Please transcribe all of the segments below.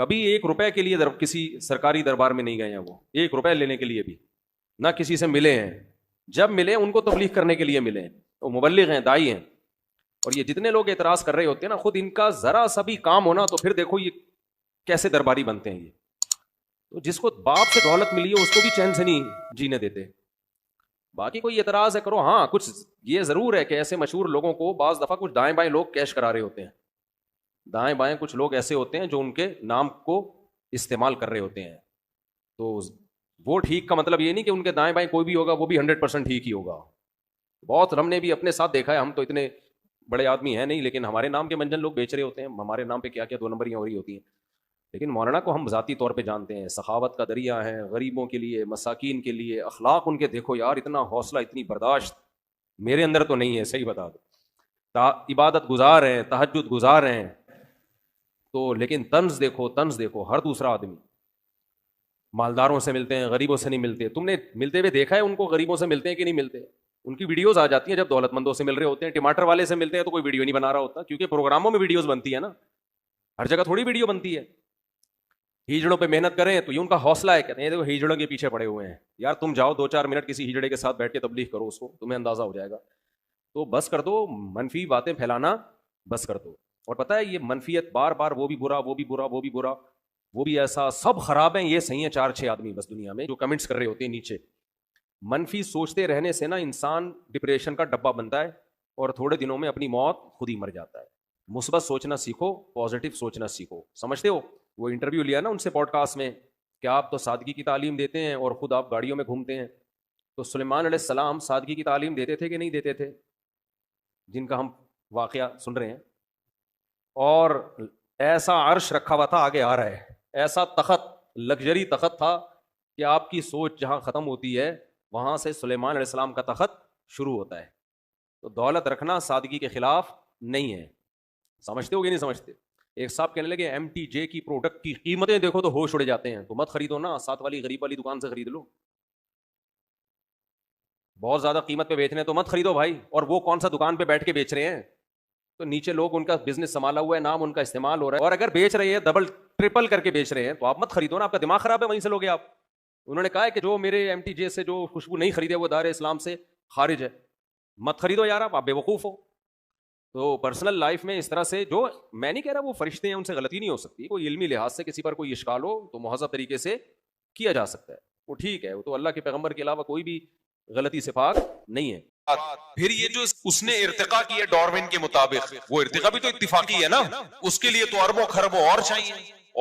کبھی 1 روپے کے لیے کسی سرکاری دربار میں نہیں گئے ہیں، وہ 1 روپے لینے کے لیے بھی نہ کسی سے ملے ہیں. جب ملے ان کو تبلیغ کرنے کے لیے ملے ہیں، وہ مبلغ ہیں، دائی ہیں. اور یہ جتنے لوگ اعتراض کر رہے ہوتے ہیں نا، خود ان کا ذرا سا بھی کام ہونا تو پھر دیکھو یہ کیسے درباری بنتے ہیں. یہ تو جس کو باپ سے دولت ملی ہے اس کو بھی چین سے نہیں جینے دیتے. باقی کوئی اعتراض ہے کرو. ہاں کچھ یہ ضرور ہے کہ ایسے مشہور لوگوں کو بعض دفعہ کچھ دائیں بائیں لوگ کیش کرا رہے ہوتے ہیں. دائیں بائیں کچھ لوگ ایسے ہوتے ہیں جو ان کے نام کو استعمال کر رہے ہوتے ہیں. تو وہ ٹھیک کا مطلب یہ نہیں کہ ان کے دائیں بائیں کوئی بھی ہوگا وہ بھی 100% ٹھیک ہی ہوگا. بہت ہم نے بھی اپنے ساتھ دیکھا ہے. ہم تو اتنے بڑے آدمی ہیں نہیں، لیکن ہمارے نام کے منجن لوگ بیچ رہے ہوتے ہیں. ہمارے نام پہ کیا کیا 2 نمبریاں ہو رہی ہوتی ہیں. لیکن مولانا کو ہم ذاتی طور پہ جانتے ہیں، سخاوت کا دریا ہے، غریبوں کے لیے، مساکین کے لیے. اخلاق ان کے دیکھو یار، اتنا حوصلہ، اتنی برداشت میرے اندر تو نہیں ہے، صحیح بتا دو. عبادت گزار ہیں، تہجد گزار ہیں تو، لیکن طنز دیکھو ہر دوسرا آدمی مالداروں سے ملتے ہیں، غریبوں سے نہیں ملتے. تم نے ملتے ہوئے دیکھا ہے ان کو؟ غریبوں سے ملتے ہیں کہ نہیں ملتے؟ ان کی ویڈیوز آ جاتی ہیں جب دولت مندوں سے مل رہے ہوتے ہیں. ٹماٹر والے سے ملتے ہیں تو کوئی ویڈیو نہیں بنا رہا ہوتا، کیونکہ پروگراموں میں ویڈیوز بنتی ہے نا، ہر جگہ تھوڑی ویڈیو بنتی ہے. ہیجڑوں پہ محنت کریں تو یہ ان کا حوصلہ ہے. کہتے ہیں دیکھو ہیجڑوں کے پیچھے پڑے ہوئے ہیں. یار تم جاؤ 2-4 منٹ کسی ہیجڑے کے ساتھ بیٹھ کے تبلیغ کرو، اس کو تمہیں اندازہ ہو جائے گا. تو بس کر دو منفی باتیں پھیلانا، بس کر دو. اور پتہ ہے یہ منفیت بار بار وہ بھی برا، وہ بھی برا، وہ بھی برا، وہ بھی ایسا، سب خراب ہیں، یہ صحیح ہیں 4-6 آدمی بس دنیا میں جو کمنٹس کر رہے ہوتے ہیں نیچے. منفی سوچتے رہنے سے نا انسان ڈپریشن کا ڈبہ بنتا ہے اور تھوڑے دنوں میں اپنی موت خود ہی مر جاتا ہے. مثبت سوچنا سیکھو، پازیٹیو سوچنا سیکھو. سمجھتے ہو وہ انٹرویو لیا نا ان سے پوڈ کاسٹ میں کہ آپ تو سادگی کی تعلیم دیتے ہیں اور خود آپ گاڑیوں میں گھومتے ہیں. تو سلیمان علیہ السلام سادگی کی تعلیم دیتے تھے کہ نہیں دیتے تھے؟ جن کا ہم واقعہ سن رہے ہیں. اور ایسا عرش رکھا ہوا تھا، آگے آ رہا ہے، ایسا تخت، لگژری تخت تھا کہ آپ کی سوچ جہاں ختم ہوتی ہے وہاں سے سلیمان علیہ السلام کا تخت شروع ہوتا ہے. تو دولت رکھنا سادگی کے خلاف نہیں ہے. سمجھتے ہو کہ نہیں سمجھتے؟ ایک صاحب کہنے لگے MTJ کی پروڈکٹ کی قیمتیں دیکھو تو ہوش اڑ جاتے ہیں. تو مت خریدو نا، ساتھ والی غریب والی دکان سے خرید لو. بہت زیادہ قیمت پہ بیچنے تو مت خریدو بھائی. اور وہ کون سا دکان پہ بیٹھ کے بیچ رہے ہیں؟ تو نیچے لوگ ان کا بزنس سنبھالا ہوا ہے، نام ان کا استعمال ہو رہا ہے، اور اگر بیچ رہے ہیں ڈبل ٹرپل کر کے بیچ رہے ہیں تو آپ مت خریدو نا. آپ کا دماغ خراب ہے، وہیں سے لوگے آپ. انہوں نے کہا ہے کہ جو میرے MTJ سے جو خوشبو نہیں خریدے وہ دار اسلام سے خارج ہے. مت خریدو یار، آپ بے وقوف ہو. تو پرسنل لائف میں اس طرح سے، جو میں نہیں کہہ رہا وہ فرشتے ہیں ان سے غلطی نہیں ہو سکتی، کوئی علمی لحاظ سے کسی پر کوئی اشکال ہو تو مہذب طریقے سے کیا جا سکتا ہے، وہ ٹھیک ہے. وہ تو اللہ کے پیغمبر کے علاوہ کوئی بھی غلطی سے پاک نہیں ہے. پھر یہ جو اس نے ارتقا کی ہے ڈاروین کے مطابق، وہ ارتقا بھی تو اتفاقی ہے نا. اس کے لیے تو اربوں خربوں اور چاہیے،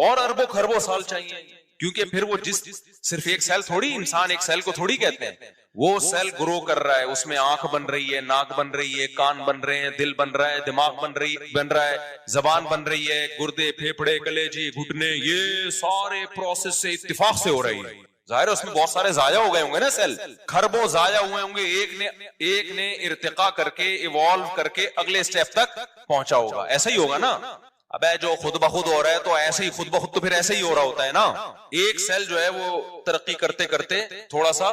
اور اربوں خربوں سال چاہیے، کیونکہ پھر وہ صرف ایک سیل تھوڑی، انسان ایک سیل کو تھوڑی کہتے ہیں. وہ سیل گرو کر رہا ہے، اس میں آنکھ بن رہی ہے، ناک بن رہی ہے، کان بن رہے ہیں، دل بن رہا ہے، دماغ بن رہا ہے، زبان بن رہی ہے، گردے، پھیپھڑے، کلیجے، گھٹنے، یہ سارے پروسیس سے اتفاق سے ہو رہی ہے. ظاہر ہے اس میں بہت سارے ضائع ہو گئے ہوں گے نا، سیل خربوں ضائع ہوئے ہوں گے. ایک نے ارتقا کر کے، ایوالو کر کے اگلے سٹیپ تک پہنچا ہوگا. ایسا ہی ہوگا نا. اب جو خود بخود ہو رہا ہے تو ایسے ہی خود بخود تو پھر ایسے ہی ہو رہا ہوتا ہے نا. ایک سیل جو ہے وہ ترقی کرتے کرتے تھوڑا سا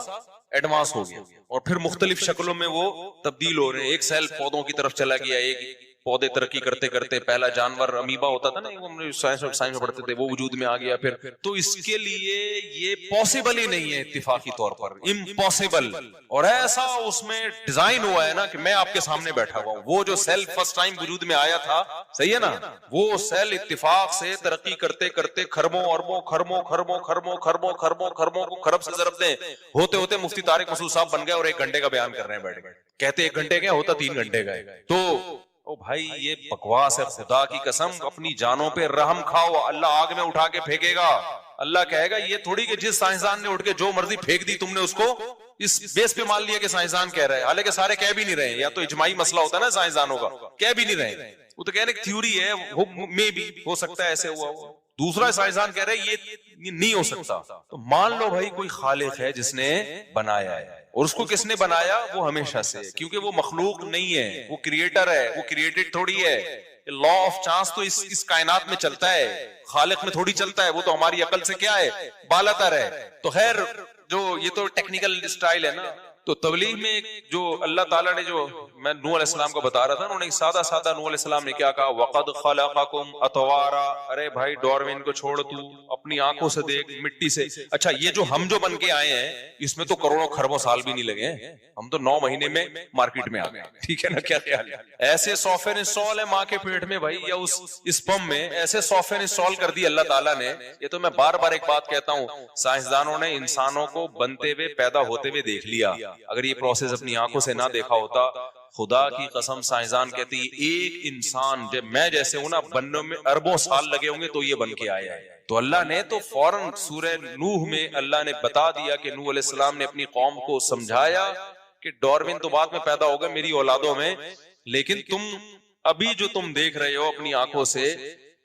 ایڈوانس ہو گیا اور پھر مختلف شکلوں میں وہ تبدیل ہو رہے ہیں. ایک سیل پودوں کی طرف چلا گیا، ایک پودے ترقی کرتے کرتے پہلا جانور امیبا ہوتا تھا نا، وہ ہم سائنس میں پڑھتے تھے، وہ وجود میں آ گیا. پھر تو اس کے لیے یہ پاسبل ہی نہیں ہے اتفاقی طور پر، امپاسبل. اور ایسا اس میں ڈیزائن ہوا ہے نا کہ میں آپ کے سامنے بیٹھا ہوا ہوں. وہ جو سیل فرسٹ ٹائم وجود میں آیا تھا، صحیح ہے نا، وہ سیل اتفاق سے ترقی کرتے کرتے خربوں اربوں خربوں خربوں خربوں خربوں خربوں خربوں کو خرب سے ضرب دیں ہوتے ہوتے مفتی طارق مسعود صاحب بن گئے اور 1 گھنٹے کا بیان کر رہے ہیں بیٹھ گئے. کہتے 1 گھنٹے کا ہوتا 3 گھنٹے کا ہے. تو او بھائی یہ بکواس ہے. خدا کی قسم اپنی جانوں پہ رحم کھاؤ، اللہ آگ میں اٹھا کے پھینکے گا. اللہ کہے گا یہ تھوڑی کہ جس سائنسدان نے اٹھ کے جو مرضی پھینک دی تم نے اس کو اس بیس پہ مان لیا کہ سائنسدان کہہ رہے ہیں، حالانکہ سارے کہہ بھی نہیں رہے. یا تو اجماعی مسئلہ ہوتا ہے نا سائنسدانوں کا، کہہ بھی نہیں رہے. وہ تو کہنے کی تھیوری ہے، میں بھی ہو سکتا ہے ایسے ہوا ہوا. دوسرا سائنسدان کہہ رہے ہیں یہ نہیں ہو سکتا. تو مان لو بھائی کوئی خالق ہے جس نے بنایا ہے، اور اس کو کس نے بنایا؟ وہ ہمیشہ سے، کیونکہ وہ مخلوق نہیں ہے، وہ کریٹر ہے، وہ کریٹڈ تھوڑی ہے. لا آف چانس تو اس کائنات میں چلتا ہے، خالق میں تھوڑی چلتا ہے. وہ تو ہماری عقل سے کیا ہے، بالاتر ہے. تو خیر جو یہ تو ٹیکنیکل اسٹائل ہے نا، تو تبلیغ میں جو اللہ تعالیٰ نے جو میں نوح علیہ السلام کو بتا رہا تھا انہوں نے سادہ سادہ نوح علیہ السلام نے کیا کہا وَقَدْ خَلَقَكُمْ أَطْوَارًا، ارے بھائی ڈاروین کو چھوڑ تو اپنی آنکھوں سے دیکھ مٹی سے. اچھا یہ جو ہم جو بن کے آئے ہیں اس میں تو کروڑوں خربوں سال بھی نہیں لگے ہیں، ہم تو 9 مہینے میں مارکیٹ میں آ گئے. ٹھیک ہے نا؟ کیا خیال ہے؟ ایسے سافٹ ویئر انسٹال ہے ماں کے پیٹ میں بھائی، یا اس اسپم میں ایسے سافٹ ویئر انسٹال کر دی اللہ تعالیٰ نے. یہ تو میں بار بار ایک بات کہتا ہوں، سائنسدانوں نے انسانوں کو بنتے ہوئے پیدا ہوتے ہوئے دیکھ لیا. اگر یہ پروسیس اپنی آنکھوں سے نہ دیکھا ہوتا، خدا کی قسم سائنسدان کہتی ایک انسان جب میں جیسے ہوں نا بننے میں اربوں سال لگے ہوں گے تو یہ بن کے آیا ہے. تو اللہ نے تو فوراً سورہ نوح میں اللہ نے بتا دیا کہ نوح علیہ السلام نے اپنی قوم کو سمجھایا کہ ڈاروین تو بعد میں پیدا ہوگا میری اولادوں میں، لیکن تم ابھی جو تم دیکھ رہے ہو اپنی آنکھوں سے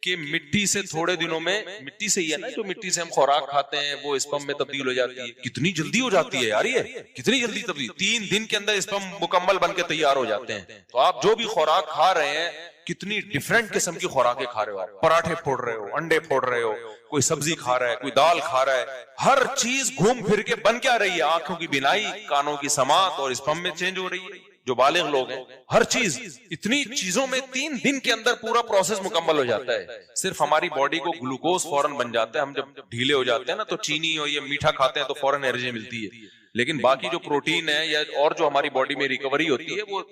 کہ مٹی سے تھوڑے دنوں میں، مٹی سے ہی ہے نا جو مٹی سے ہم خوراک کھاتے ہیں وہ اسپم میں تبدیل ہو جاتی ہے. کتنی جلدی ہو جاتی ہے یار، یہ کتنی جلدی تبدیل، 3 دن کے اندر اسپم مکمل بن کے تیار ہو جاتے ہیں. تو آپ جو بھی خوراک کھا رہے ہیں کتنی ڈیفرنٹ قسم کی خوراکیں کھا رہے ہو، پراٹھے پھوڑ رہے ہو، انڈے پھوڑ رہے ہو، کوئی سبزی کھا رہا ہے، کوئی دال کھا رہا ہے، ہر چیز گھوم پھر کے بن کیا رہی ہے؟ آنکھوں کی بینائی، کانوں کی سماعت اور اسپم میں چینج ہو رہی ہے. جو بالغ لوگ ہیں ہر چیز اتنی چیزوں میں 3 دن کے اندر پورا پروسیس مکمل ہو جاتا ہے. صرف ہماری باڈی کو گلوکوز فوراً بن جاتا ہے، ہم جب ڈھیلے ہو جاتے ہیں نا تو چینی اور یہ میٹھا کھاتے ہیں تو فوراً انرجی ملتی ہے. لیکن باقی جو پروٹین ہے یا اور جو ہماری باڈی میں ریکوری ہوتی ہے وہ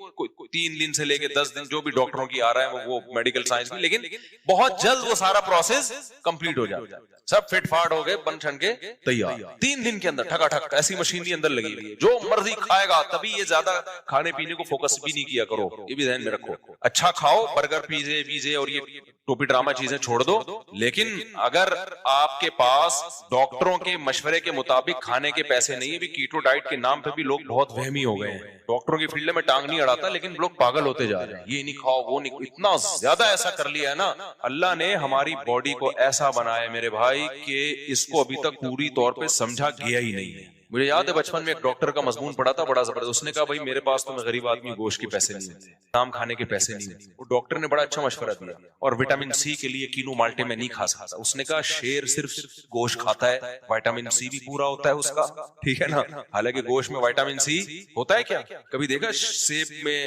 3 دن سے لے کے 10 دن جو بھی ڈاکٹروں کی آ رہا ہے وہ میڈیکل سائنس کی، لیکن بہت جلد وہ سارا پروسیس کمپلیٹ ہو جاتا ہے. سب فٹ فاٹ ہو گئے، بن چھن کے تیار 3 دن کے اندر ٹھکا ٹھک. ایسی مشینری اندر لگی ہوئی ہے جو مرضی کھائے گا. تبھی یہ زیادہ کھانے پینے کو فوکس بھی نہیں کیا کرو، یہ بھی ذہن میں رکھو. اچھا کھاؤ، برگر پیزے اور یہ ٹوپی ڈرامہ چیزیں چھوڑ دو. لیکن اگر آپ کے پاس ڈاکٹروں کے مشورے کے مطابق کھانے کے پیسے نہیں ہے، بھی کیٹو ڈائٹ کے نام پہ بھی لوگ بہت وہمی ہو گئے ہیں. ڈاکٹروں کی فیلڈ میں ٹانگ نہیں اڑاتا لیکن لوگ پاگل ہوتے جا رہے ہیں. یہ نہیں کھاؤ، وہ نہیں، اتنا زیادہ ایسا کر لیا ہے نا. اللہ نے ہماری باڈی کو ایسا بنایا میرے بھائی کہ اس کو ابھی تک پوری طور پہ سمجھا گیا ہی نہیں ہے. مجھے یاد ہے بچپن میں ایک ڈاکٹر کا مضمون پڑھا تھا بڑا زبردست. اس نے کہا بھائی میرے پاس تو میں غریب آدمی، گوشت کے پیسے نہیں ہوتے، نام کھانے کے پیسے نہیں ہوتے. وہ ڈاکٹر نے بڑا اچھا مشورہ دیا. اور وٹامن سی کے لیے کینو مالٹے میں نہیں کھا سکتا. اس نے کہا شیر صرف گوشت کھاتا ہے، وٹامن سی بھی پورا ہوتا ہے اس کا، ٹھیک ہے نا. حالانکہ گوشت میں وٹامن سی ہوتا ہے کیا؟ کبھی دیکھا سیب میں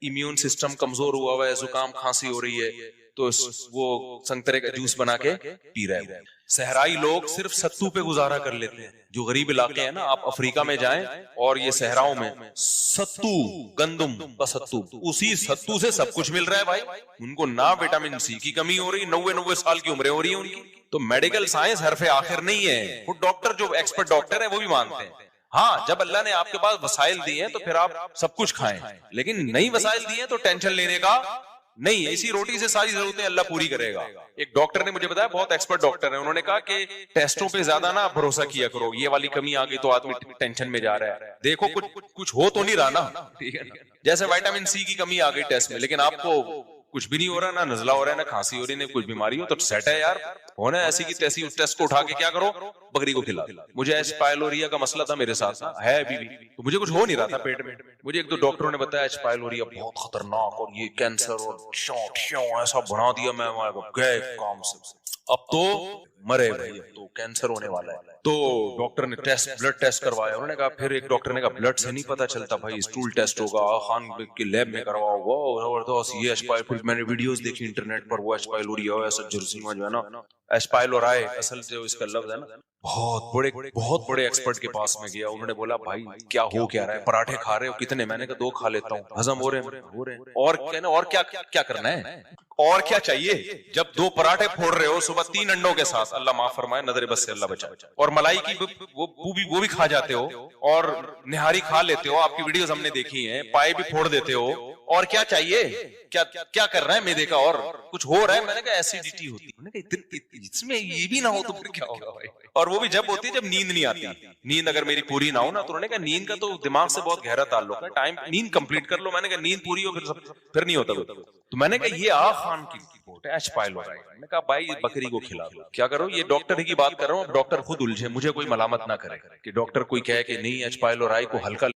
امیون سسٹم کمزور ہوا ہوا ہے، زکام کھانسی ہو رہی ہے تو وہ سنترے کا جوس بنا کے پی رہے ہیں. صحرائی لوگ صرف ستو پہ گزارا کر لیتے ہیں. جو غریب علاقے ہیں نا، آپ افریقہ میں جائیں اور یہ صحراؤں میں ستو، گندم کا ستو، اسی ستو سے سب کچھ مل رہا ہے بھائی. ان کو نہ وٹامن سی کی کمی ہو رہی، 90 سال کی عمریں ہو رہی ہیں ان کی. تو میڈیکل سائنس حرف آخر نہیں ہے. وہ ڈاکٹر جو ایکسپرٹ ڈاکٹر ہیں وہ بھی مانتے ہیں. ہاں جب اللہ نے آپ کے پاس وسائل دیے ہیں تو پھر آپ سب کچھ کھائیں، لیکن نئی وسائل دیے ہیں تو ٹینشن لینے کا نہیں. اسی روٹی سے ساری ضرورتیں اللہ پوری کرے گا. ایک ڈاکٹر نے مجھے بتایا، بہت ایکسپرٹ ڈاکٹر ہیں، انہوں نے کہا کہ ٹیسٹوں پہ زیادہ نہ بھروسہ کیا کرو. یہ والی کمی آ گئی تو آدمی ٹینشن میں جا رہا ہے. دیکھو کچھ ہو تو نہیں رہا نا، ٹھیک ہے نا. جیسے وٹامن سی کی کمی آ گئی ٹیسٹ میں، لیکن آپ کو کچھ بھی نہیں ہو رہا، نہ نزلہ ہو رہا ہے، نہ کھانسی ہو رہی ہے، نہ کچھ بیماری ہو، تو سیٹ ہے یار. ہونا ایسی کی تیسی ٹیسٹ کو اٹھا کے کیا کرو، بکری کو کھلا. مجھے ایچ پائلوریا کا مسئلہ تھا میرے ساتھ ہے ابھی بھی، تو مجھے کچھ ہو نہیں رہا تھا پیٹ میں. مجھے ایک دو ڈاکٹروں نے بتایا ایچ پائلوریا بہت خطرناک اور یہ کینسر اور ایسا بنا دیا. میں گئے کام سے، اب تو مرے بھائی، اب تو کینسر ہونے والا ہے. تو ڈاکٹر نے بلڈ ٹیسٹ کروایا. انہوں نے کہا، پھر ایک ڈاکٹر نے کہا بلڈ سے نہیں پتا چلتا بھائی، اسٹول ٹیسٹ ہوگا، خان کے لیب میں کرواؤ. وہ زبردست، یہ ایچ پائلوریا. میں نے ویڈیوز دیکھی انٹرنیٹ پر، وہ ایچ پائلوریا ایسا جرسیما جو ہے نا، ایچ پائلورائے اصل جو اس کا لفظ ہے نا. بہت بڑے ایکسپرٹ کے پاس میں گیا. انہوں نے بولا بھائی کیا ہو کیا رہا ہے، پراٹھے کھا رہے ہو کتنے؟ میں نے کہا 2 کھا لیتا ہوں، ہضم ہو رہے ہیں. اور کہنا اور کیا کرنا ہے، اور کیا چاہیے؟ جب 2 پراٹھے پھوڑ رہے ہو صبح 3 انڈوں کے ساتھ، اللہ معاف فرمائے، نظر بس سے اللہ بچائے، اور ملائی کی وہ بھی کھا جاتے ہو، اور نہاری کھا لیتے ہو. آپ کی ویڈیوز ہم نے دیکھی ہیں، پائے بھی پھوڑ دیتے ہو. اور کیا چاہیے؟ کیا کر رہا ہے میدے کا؟ اور کچھ ہو رہا ہے؟ میں نے کہا ایسیڈیٹی ہوتی ہے. اس میں یہ بھی نہ ہو تو پھر کیا ہوگا بھائی؟ اور وہ بھی جب ہوتی ہے جب نیند نہیں آتی. نیند اگر میری پوری نہ ہو نا، تو انہوں نے کہا نیند کا تو دماغ سے بہت گہرا تعلق ہے، ٹائم نیند کمپلیٹ کر لو. میں نے کہا نیند پوری ہو پھر نہیں ہوتا. تو میں نے کہا یہ خان کی رپورٹ ہے، ایچ پائلوریا. میں نے کہا بھائی بکری کو کھلا دو. کیا کرو؟ یہ ڈاکٹر ہی کی بات کر رہا ہوں، اب ڈاکٹر خود الجھے، مجھے کوئی ملامت نہ کرے کہ ڈاکٹر کوئی کہے کہ نہیں ایچ پائلوریا کو ہلکا